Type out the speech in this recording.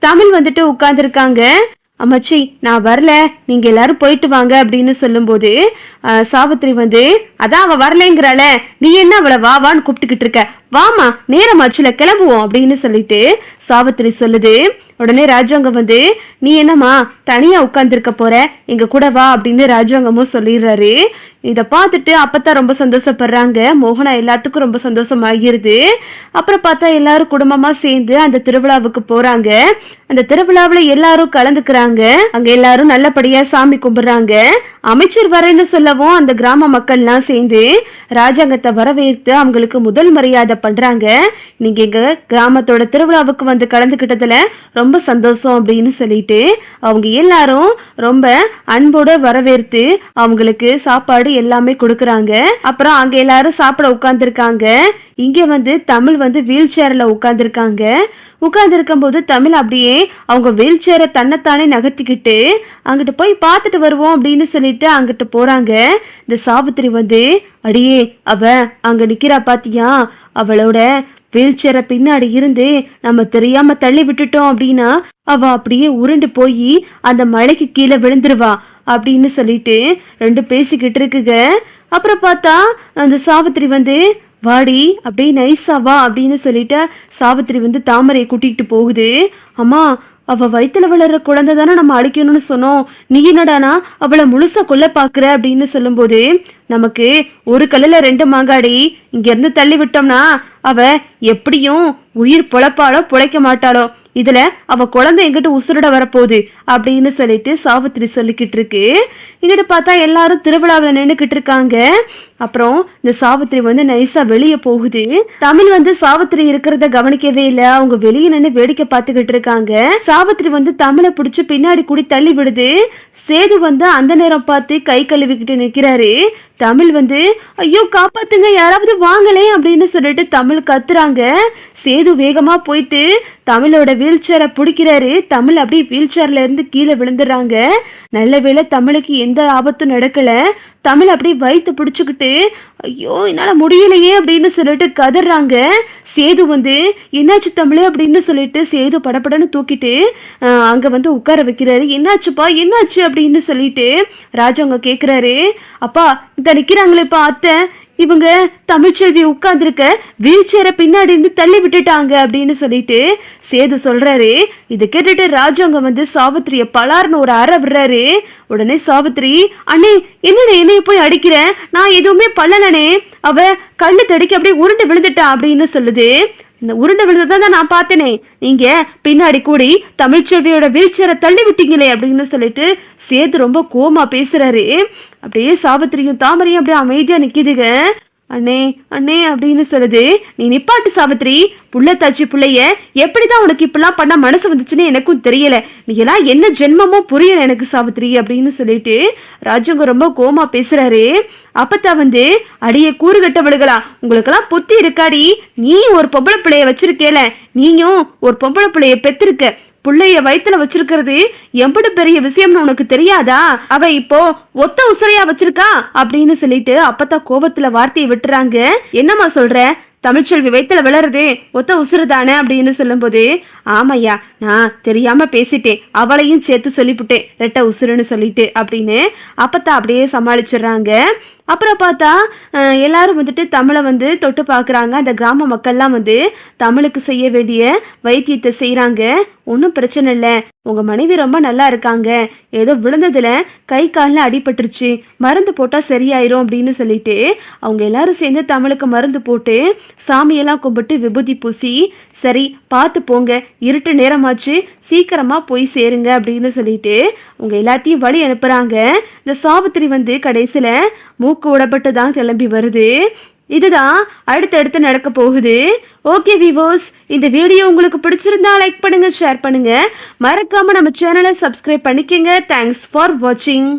தமிழ் வந்துட்டு உட்கார்ந்துருக்காங்க. அம்மாச்சி நான் வரல, நீங்க எல்லாரும் போயிட்டு வாங்க அப்படின்னு சொல்லும் போது சாவித்திரி வந்து அதான் அவ வரலங்கிறாள, நீ என்ன அவளை வா வான்னு கூப்பிட்டுக்கிட்டு இருக்க, வாமா நேரமாச்சுல கிளம்புவோம் அப்படின்னு சொல்லிட்டு சாவித்திரி சொல்லுது. உடனே ராஜாங்கம் வந்து நீ என்னம்மா தனியா உட்கார்ந்துருக்க போற, எங்க கூட வா அப்படின்னு ராஜாங்கமும் சொல்லிடுறாரு. இத பார்த்துட்டு அப்பத்தான் ரொம்ப சந்தோஷப்படுறாங்க. மோகனா எல்லாத்துக்கும் ரொம்ப சந்தோஷமாகிருது. அப்புறம் பார்த்தா எல்லாரும் குடும்பமா சேர்ந்து அந்த திருவிழாவுக்கு போறாங்க. அந்த திருவிழாவில எல்லாரும் கலந்துக்கிறாங்க. அங்க எல்லாரும் நல்லபடியா சாமி கும்பிடுறாங்க. அமைச்சர் வரேன்னு சொல்லவும் அந்த கிராம மக்கள்லாம் சேர்ந்து ராஜாங்கத்தை வரவேற்று அவங்களுக்கு முதல் மரியாதை பண்றாங்க. நீங்க எங்க கிராமத்தோட திருவிழாவுக்கு வந்து கலந்துக்கிட்டதுல ரொம்ப சந்தோஷம் அப்படின்னு சொல்லிட்டு அவங்க எல்லாரும் ரொம்ப அன்போட வரவேற்று அவங்களுக்கு சாப்பாடு எல்லாமே கொடுக்கறாங்க. அப்புறம் அங்க எல்லாரும் சாப்பிட உட்கார்ந்துருக்காங்க. இங்க வந்து தமிழ் வந்து வீல் சேர்ல உட்கார்ந்துருக்காங்க. உட்கார்ந்துருக்கும் போது தமிழ் அப்படியே அவங்க வீல் சேரை தன்னைத்தானே நகர்த்திக்கிட்டு அங்கிட்டு போய் பார்த்துட்டு வருவோம் அப்படின்னு சொல்லிட்டு அங்கிட்டு போறாங்க. இந்த சாவித்திரி வந்து அடியே அவ அங்க நிக்கிறா பாத்தியா, அவளோட வீல் சேரை பின்னாடி இருந்து நம்ம தெரியாம தள்ளி விட்டுட்டோம் அப்படின்னா அவ அப்படியே உருண்டு போய் அந்த மலைக்கு கீழே விழுந்துருவா அப்படின்னு சொல்லிட்டு ரெண்டு பேசிக்கிட்டு இருக்குங்க. அப்புறம் பார்த்தா அந்த சாவித்திரி வந்து வாடி அப்படியே நைஸா வா அப்படின்னு சொல்லிட்டு சாவித்திரி வந்து தாமரையை கூட்டிகிட்டு போகுது. அம்மா அவ வயிற்றுல வளர்ற குழந்தை தானே நம்ம அழிக்கணும்னு சொன்னோம், நீ என்னடானா அவளை முழுசா கொல்ல பாக்குற அப்படின்னு சொல்லும் போது நமக்கு ஒரு கல்லுல ரெண்டு மாங்காடி, இங்க இருந்து தள்ளி விட்டோம்னா அவ எப்படியும் உயிர் பொழப்பாளோ பொழைக்க மாட்டாளோ, இதுல அவ குழந்தை எங்கிட்ட உசுரிட வரப்போகுது அப்படின்னு சொல்லிட்டு சாவித்திரி சொல்லிக்கிட்டு இருக்கு. இங்கிட்ட பார்த்தா எல்லாரும் திருவிழாவில் நின்றுக்கிட்டு இருக்காங்க. அப்புறம் இந்த சாவித்திரி வந்து நைஸா வெளியே போகுது. தமிழ் வந்து சாவித்திரி இருக்கிறத கவனிக்கவே இல்லை. அவங்க வெளியே நின்று வேடிக்கை பார்த்துக்கிட்டு இருக்காங்க. சாவித்திரி வந்து தமிழை பிடிச்சி பின்னாடி கூடி தள்ளி விடுது. சேது வந்து அந்த நேரம் பார்த்து கை கழுவிக்கிட்டு நிற்கிறாரு. தமிழ் வந்து ஐயோ காப்பாத்துங்க யாராவது வாங்கலே அப்படின்னு சொல்லிட்டு தமிழ் கத்துறாங்க. சேது வேகமா போயிட்டு தமிழோட வீல் சேரை பிடிக்கிறாரு. தமிழ் அப்படியே வீல் சேர்ல இருந்து கீழே விழுந்துடுறாங்க. நல்ல வேளை தமிழுக்கு எந்த ஆபத்தும் நடக்கல. தமிழ் அப்படியே வயிற்று பிடிச்சுக்கிட்டு ஐயோ என்னால முடியலையே அப்படின்னு சொல்லிட்டு கதறாங்க. சேது வந்து என்னாச்சு தமிழ் அப்படின்னு சொல்லிட்டு சேது படப்படன்னு தூக்கிட்டு அங்க வந்து உட்கார வைக்கிறாரு. என்னாச்சுப்பா என்னாச்சு அப்படின்னு சொல்லிட்டு ராஜாங்க கேக்குறாரு. அப்பா இந்த நிக்கிறாங்களேப்பா அத்தை, இவங்க தமிழ்ச்செல்வி உட்கார்ந்துருக்க வீல் சேரை பின்னாடி இருந்து தள்ளி விட்டுட்டாங்க அப்படின்னு சொல்லிட்டு சேது சொல்றாரு. இதை கேட்டுட்டு ராஜாங்க வந்து சாவித்திரிய பலார்னு ஒரு அறை விடுறாரு. உடனே சாவித்திரி அண்ணே என்னடே என்னைய போய் அடிக்கிற, நான் எதுவுமே பண்ணலனே, அவ கண்ணு தடிக்க அப்படியே உருண்டு விழுந்துட்டா அப்படின்னு சொல்லுது. இந்த உருண்டை விழுந்ததான் நான் பார்த்தேனே, நீங்க பின்னாடி கூடி தமிழ்ச்செல்வியோட வீல் சேரை தள்ளி விட்டீங்களே அப்படின்னு சொல்லிட்டு சேது ரொம்ப கோமா பேசுறாரு. அப்படியே சாவித்திரியும் தாமரையும் அப்படியே அமைதியா நிக்குதுங்க. அண்ணே அண்ணே அப்படின்னு சொல்லுது. நீ நிப்பாட்டு சாவித்திரி, புள்ளத்தாச்சி பிள்ளைய எப்படிதான் உனக்கு இப்பெல்லாம் பண்ண மனசு வந்துச்சுன்னு எனக்கும் தெரியல, நீ எல்லாம் என்ன ஜென்மமோ புரியல எனக்கு சாவித்திரி அப்படின்னு சொல்லிட்டு ராஜாங்க ரொம்ப கோமா பேசுறாரு. அப்பத்தான் வந்து அடிய கூறு கட்டவளுகளா, உங்களுக்கெல்லாம் புத்தி இருக்காடி, நீ ஒரு பொம்பளை பிள்ளைய வச்சிருக்கேல, நீயும் ஒரு பொம்பளை பிள்ளைய பெற்றிருக்க, புள்ளைய வயிற்றுல வச்சிருக்கிறது எம்படு பெரிய விஷயம்னு உனக்கு தெரியாதா, அவ இப்போ ஒத்த உசரையா வச்சிருக்கா அப்படின்னு சொல்லிட்டு அப்பத்தான் கோபத்துல வார்த்தையை விட்டுறாங்க. என்னம்மா சொல்ற, தமிழ்ச்செல்வி வயிற்றுல விளருது ஒத்த உசுறு தானே அப்படின்னு சொல்லும் போது ஆமையா நான் தெரியாம பேசிட்டேன், அவளையும் சேர்த்து சொல்லிவிட்டேன் ரெட்ட உசுறுன்னு சொல்லிட்டு அப்படின்னு அப்பத்தான் அப்படியே சமாளிச்சிடுறாங்க. அப்புறம் பார்த்தா எல்லாரும் வந்துட்டு தமிழை வந்து தொட்டு பார்க்குறாங்க. அந்த கிராம மக்கள்லாம் வந்து தமிழுக்கு செய்ய வேண்டிய வைத்தியத்தை செய்கிறாங்க. ஒன்றும் பிரச்சனை இல்லை, உங்கள் மனைவி ரொம்ப நல்லா இருக்காங்க, ஏதோ விழுந்ததுல கை காலில் அடிபட்டுருச்சு, மருந்து போட்டால் சரியாயிரும் அப்படின்னு சொல்லிட்டு அவங்க எல்லாரும் சேர்ந்து தமிழுக்கு மருந்து போட்டு சாமியெல்லாம் கும்பிட்டு விபூதி பூசி சரி பார்த்து போங்க, இருட்டு நேரமாச்சு, சீக்கிரமா போய் சேருங்க அப்படின்னு சொல்லிட்டு அவங்க எல்லாத்தையும் வழி அனுப்புறாங்க. இந்த சாவித்திரி வந்து கடைசியில மூக்கு உடப்பட்டு தான் கிளம்பி வருது. இதுதான் அடுத்தடுத்து நடக்க போகுது. ஓகே வியூவர்ஸ், இந்த வீடியோ உங்களுக்கு பிடிச்சிருந்தா லைக் பண்ணுங்க, ஷேர் பண்ணுங்க, மறக்காம நம்ம சேனலை சப்ஸ்கிரைப் பண்ணிக்கங்க. தேங்க்ஸ் ஃபார் வாட்சிங்.